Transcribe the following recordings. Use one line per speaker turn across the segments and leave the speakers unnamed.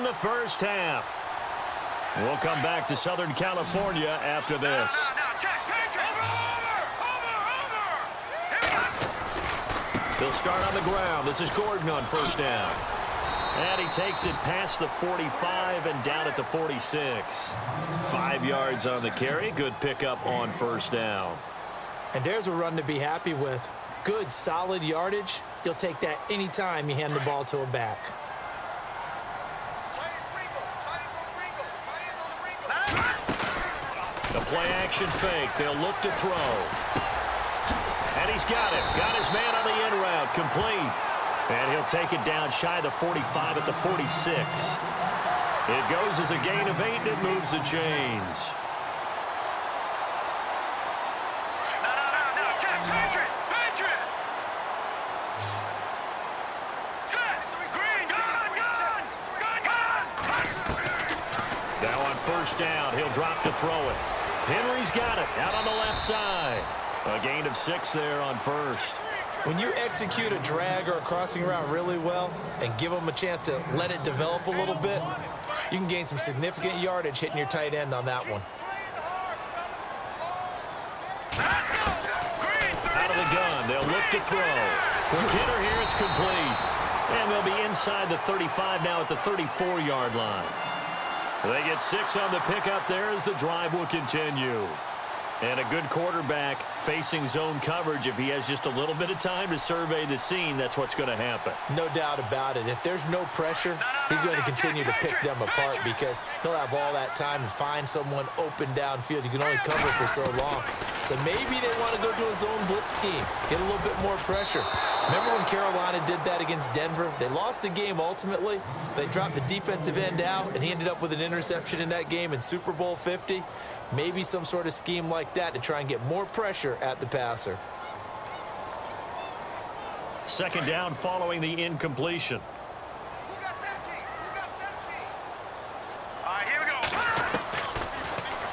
the first half. We'll come back to Southern California after this. They'll start on the ground. This is Gordon on first down. And he takes it past the 45 and down at the 46. 5 yards on the carry. Good pickup on first down.
And there's a run to be happy with. Good, solid yardage. You'll take that anytime you hand the ball to a back.
The play-action fake. They'll look to throw. And he's got it. Got his man on the in route. Complete. And he'll take it down shy of the 45 at the 46. It goes as a gain of 8, and it moves the chains. Now on first down, he'll drop to throw it. Henry's got it out on the left side. A gain of 6 there on first.
When you execute a drag or a crossing route really well and give them a chance to let it develop a little bit, you can gain some significant yardage hitting your tight end on that one.
Out of the gun, they'll look to throw. For Kidder here, it's complete. And they'll be inside the 35 now at the 34-yard line. They get 6 on the pickup there as the drive will continue. And a good quarterback facing zone coverage. If he has just a little bit of time to survey the scene, that's what's going to happen.
No doubt about it. If there's no pressure, he's going to continue to pick them apart because he'll have all that time to find someone open downfield. You can only cover for so long. So maybe they want to go to a zone blitz scheme, get a little bit more pressure. Remember when Carolina did that against Denver? They lost the game ultimately. They dropped the defensive end out, and he ended up with an interception in that game in Super Bowl 50. Maybe some sort of scheme like that to try and get more pressure at the passer.
Second down following the incompletion.
Here we go.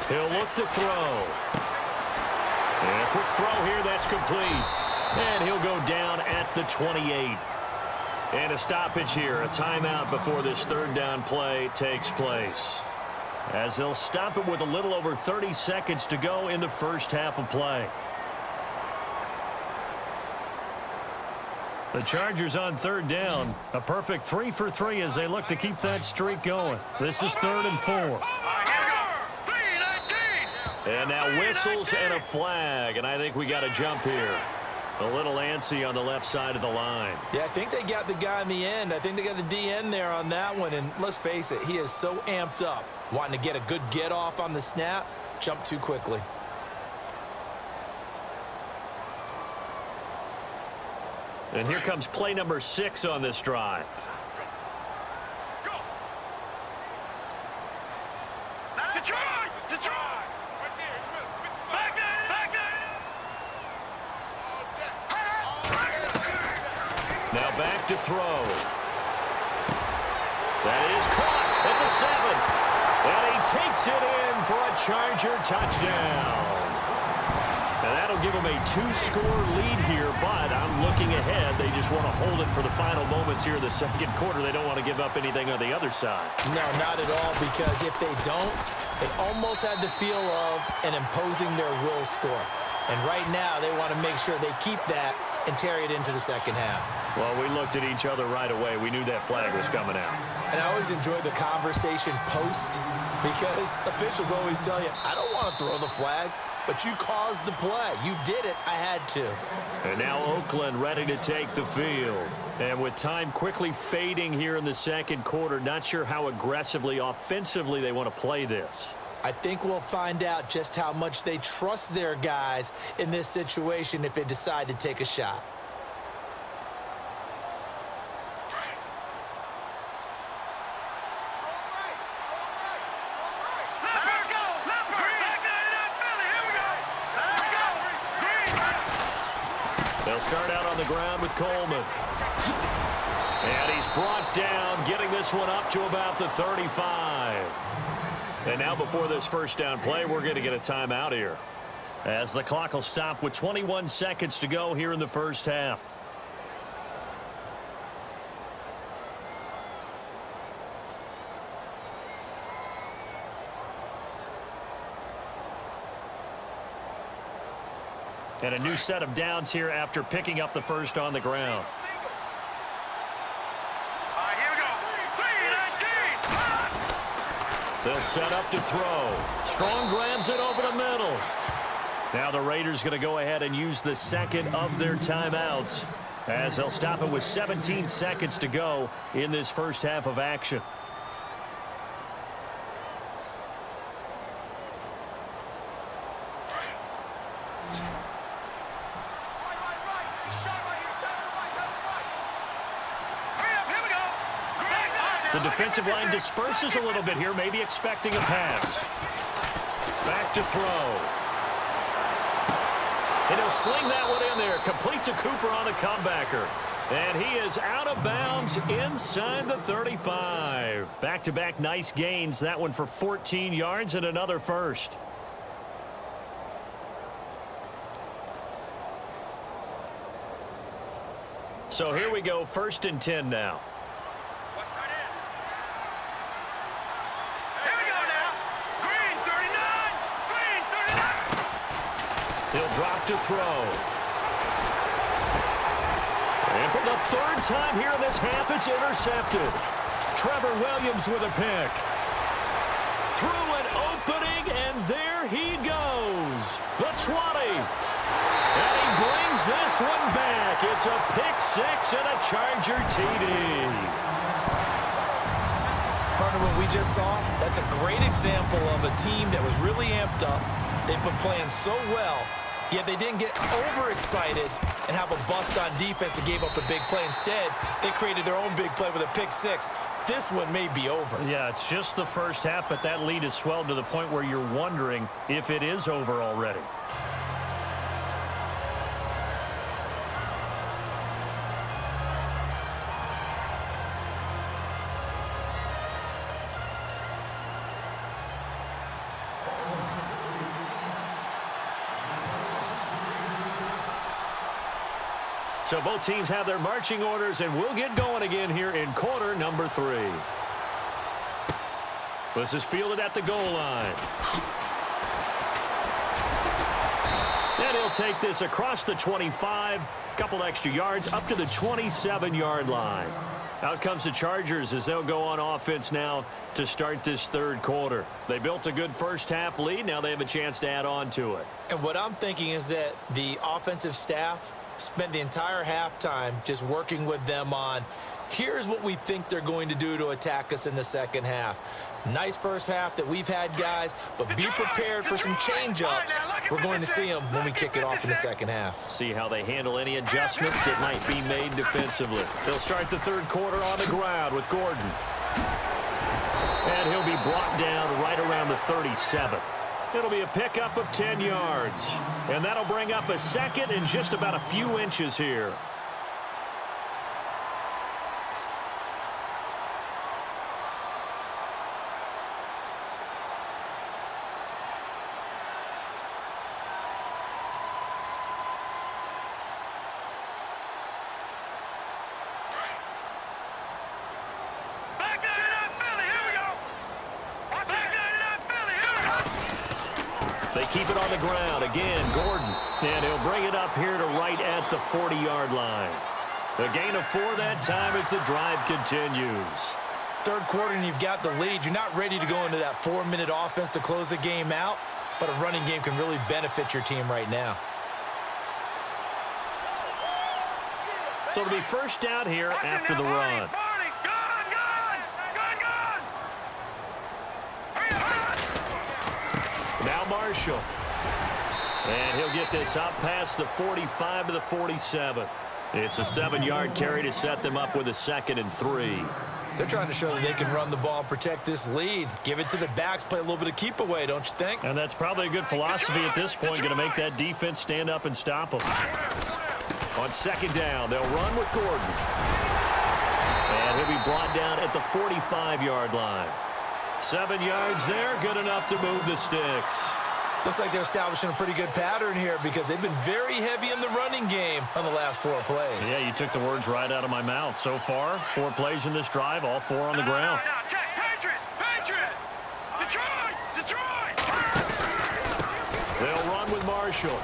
He'll look to throw. And a quick throw here, that's complete. And he'll go down at the 28. And a stoppage here, a timeout before this third down play takes place. As they'll stop it with a little over 30 seconds to go in the first half of play. The Chargers on third down. A perfect 3 for 3 as they look to keep that streak going. This is 3rd and 4. And now whistles and a flag. And I think we got a jump here. A little antsy on the left side of the line.
Yeah, I think they got the guy in the end. I think they got the DN there on that one. And let's face it, he is so amped up, wanting to get a good get off on the snap, jump too quickly.
And here comes play number 6 on this drive. Now back to throw. That is caught at the 7. And he takes it in for a Charger touchdown. And that'll give them a 2-score lead here, but I'm looking ahead. They just want to hold it for the final moments here in the second quarter. They don't want to give up anything on the other side.
No, not at all, because if they don't, it almost had the feel of an imposing their will score. And right now, they want to make sure they keep that and carry it into the second half.
Well, we looked at each other right away. We knew that flag was coming out.
And I always enjoy the conversation post because officials always tell you, I don't want to throw the flag, but you caused the play. You did it. I had to.
And now Oakland ready to take the field. And with time quickly fading here in the second quarter, not sure how aggressively, offensively they want to play this.
I think we'll find out just how much they trust their guys in this situation if they decide to take a shot.
They'll start out on the ground with Coleman. And he's brought down, getting this one up to about the 35. And now before this first down play, we're going to get a timeout here, as the clock will stop with 21 seconds to go here in the first half. And a new set of downs here after picking up the first on the ground. They'll set up to throw. Strong grabs it over the middle. Now the Raiders going to go ahead and use the second of their timeouts, as they'll stop it with 17 seconds to go in this first half of action. The defensive line disperses a little bit here, maybe expecting a pass. Back to throw. And he'll sling that one in there. Complete to Cooper on the comebacker. And he is out of bounds inside the 35. Back-to-back nice gains. That one for 14 yards and another first. So here we go, 1st and 10 now. He'll drop to throw. And for the 3rd time here in this half, it's intercepted. Trevor Williams with a pick. Through an opening, and there he goes. The 20. And he brings this one back. It's a pick 6 and a Charger TD.
Partner, what we just saw, that's a great example of a team that was really amped up. They've been playing so well, yet they didn't get overexcited and have a bust on defense and gave up a big play. Instead, they created their own big play with a pick 6. This one may be over.
Yeah, it's just the first half, but that lead has swelled to the point where you're wondering if it is over already. So both teams have their marching orders, and we'll get going again here in quarter number 3. This is fielded at the goal line. And he'll take this across the 25, couple extra yards, up to the 27-yard line. Out comes the Chargers as they'll go on offense now to start this 3rd quarter. They built a good first half lead. Now they have a chance to add on to it.
And what I'm thinking is that the offensive staff spent the entire halftime just working with them on, here's what we think they're going to do to attack us in the second half. Nice first half that we've had, guys, but be prepared for some change-ups. We're going to see them when we kick it off in the second half.
See how they handle any adjustments that might be made defensively. They'll start the 3rd quarter on the ground with Gordon. And he'll be brought down right around the 37. It'll be a pickup of 10 yards. And that'll bring up a second and just about a few inches here. They keep it on the ground. Again, Gordon. And he'll bring it up here to right at the 40-yard line. A gain of 4 that time as the drive continues.
3rd quarter and you've got the lead. You're not ready to go into that 4-minute offense to close the game out, but a running game can really benefit your team right now.
So it'll be first down here after the run. Now Marshall. And he'll get this up past the 45 to the 47. It's a 7-yard carry to set them up with a 2nd and 3.
They're trying to show that they can run the ball and protect this lead. Give it to the backs, play a little bit of keep away, don't you think?
And that's probably a good philosophy at this point, going to make that defense stand up and stop them. On 2nd down, they'll run with Gordon. And he'll be brought down at the 45-yard line. 7 yards there, good enough to move the sticks.
Looks like they're establishing a pretty good pattern here because they've been very heavy in the running game on the last 4 plays.
Yeah, you took the words right out of my mouth. So far, 4 plays in this drive, all 4 on the ground.
Patriot! Detroit!
They'll run with Marshall.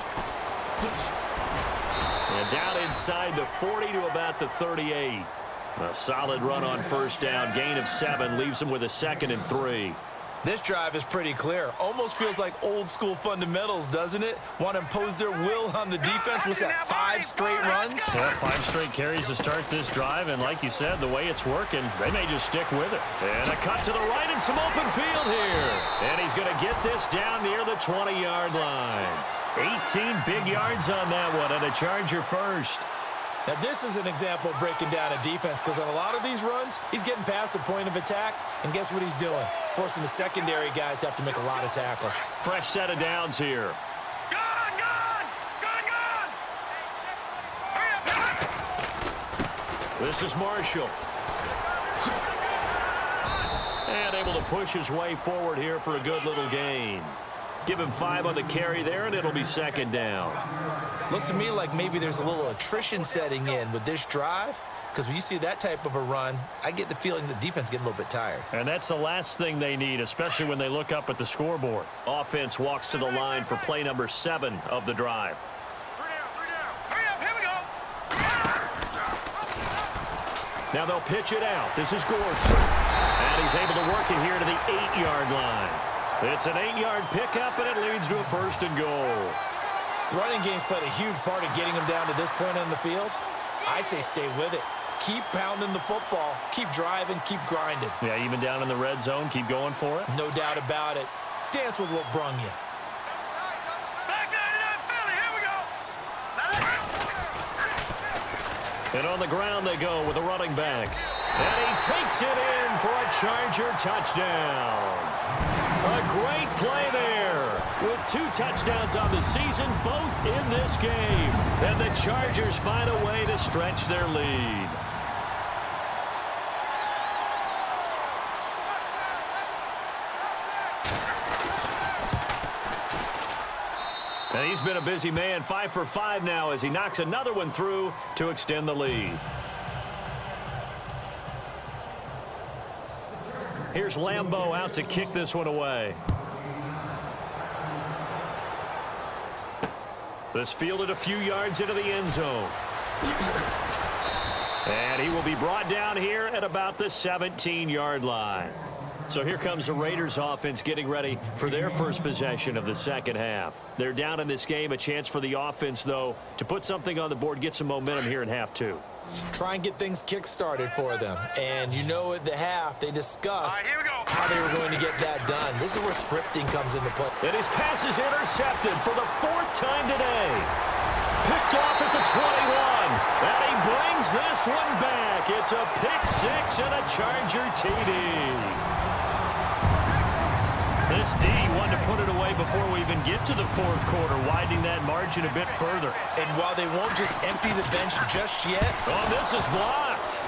And down inside the 40 to about the 38. A solid run on first down. Gain of 7 leaves him with a 2nd and 3.
This drive is pretty clear. Almost feels like old school fundamentals, doesn't it? Want to impose their will on the defense. What's that, 5 straight runs?
Yeah, 5 straight carries to start this drive. And like you said, the way it's working, they may just stick with it. And a cut to the right and some open field here. And he's going to get this down near the 20-yard line. 18 big yards on that one, and a Charger first.
Now, this is an example of breaking down a defense, because on a lot of these runs, he's getting past the point of attack, and guess what he's doing? Forcing the secondary guys to have to make a lot of tackles.
Fresh set of downs here.
Gone, gone! Gone, gone! Hurry up,
This is Marshall. And able to push his way forward here for a good little gain. Give him 5 on the carry there, and it'll be 2nd down.
Looks to me like maybe there's a little attrition setting in with this drive, because when you see that type of a run, I get the feeling the defense getting a little bit tired.
And that's the last thing they need, especially when they look up at the scoreboard. Offense walks to the line for play number 7 of the drive.
3 down. Hurry up, here we go.
Now they'll pitch it out. This is Gordon. And he's able to work it here to the 8-yard line. It's an 8-yard pickup, and it leads to a 1st and goal.
The running game's played a huge part in getting them down to this point on the field. I say stay with it. Keep pounding the football. Keep driving. Keep grinding.
Yeah, even down in the red zone, keep going for it.
No doubt about it. Dance with what brung you.
Back 99 Philly, here we go.
And on the ground they go with a running back. And he takes it in for a Charger touchdown. A great play there. With 2 touchdowns on the season, both in this game. And the Chargers find a way to stretch their lead. And he's been a busy man, 5 for 5 now as he knocks another one through to extend the lead. Here's Lambeau out to kick this one away. This fielded a few yards into the end zone. And he will be brought down here at about the 17-yard line. So here comes the Raiders offense getting ready for their first possession of the second half. They're down in this game. A chance for the offense, though, to put something on the board, get some momentum here in half 2.
Try and get things kick-started for them. And you know at the half, they discussed
Here we go.
how they were going to get that done. This is where scripting comes into play.
And his pass is intercepted for the 4th time today. Picked off at the 21. And he brings this one back. It's a pick 6 and a Charger TD. This D wanted to put it away before we even get to the 4th quarter, widening that margin a bit further.
And while they won't just empty the bench just yet.
Oh, this is blocked.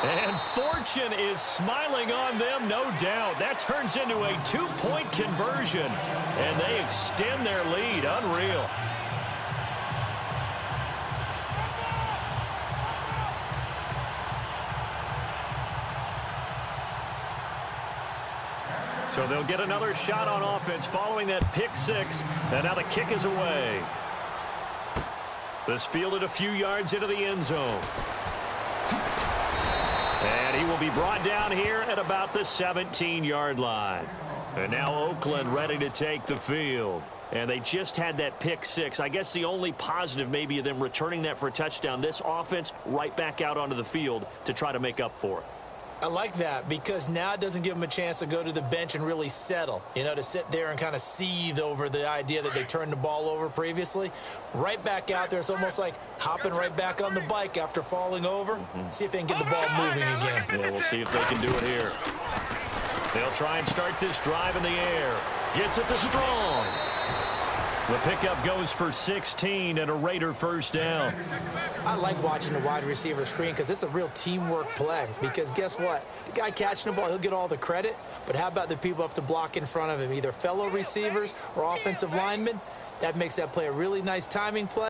And fortune is smiling on them, no doubt. That turns into a 2-point conversion, and they extend their lead. Unreal. So they'll get another shot on offense following that pick 6, and now the kick is away. This fielded a few yards into the end zone. And he will be brought down here at about the 17-yard line. And now Oakland ready to take the field. And they just had that pick 6. I guess the only positive maybe of them returning that for a touchdown. This offense right back out onto the field to try to make up for it.
I like that because now it doesn't give them a chance to go to the bench and really settle, you know, to sit there and kind of seethe over the idea that they turned the ball over previously. Right back out there, it's almost like hopping right back on the bike after falling over. See if they can get the ball moving again.
Yeah, we'll see if they can do it here. They'll try and start this drive in the air. Gets it to Strong. The pickup goes for 16 and a Raider first down.
I like watching the wide receiver screen because it's a real teamwork play. Because guess what? The guy catching the ball, he'll get all the credit. But how about the people up to block in front of him, either fellow receivers or offensive linemen? That makes that play a really nice timing play.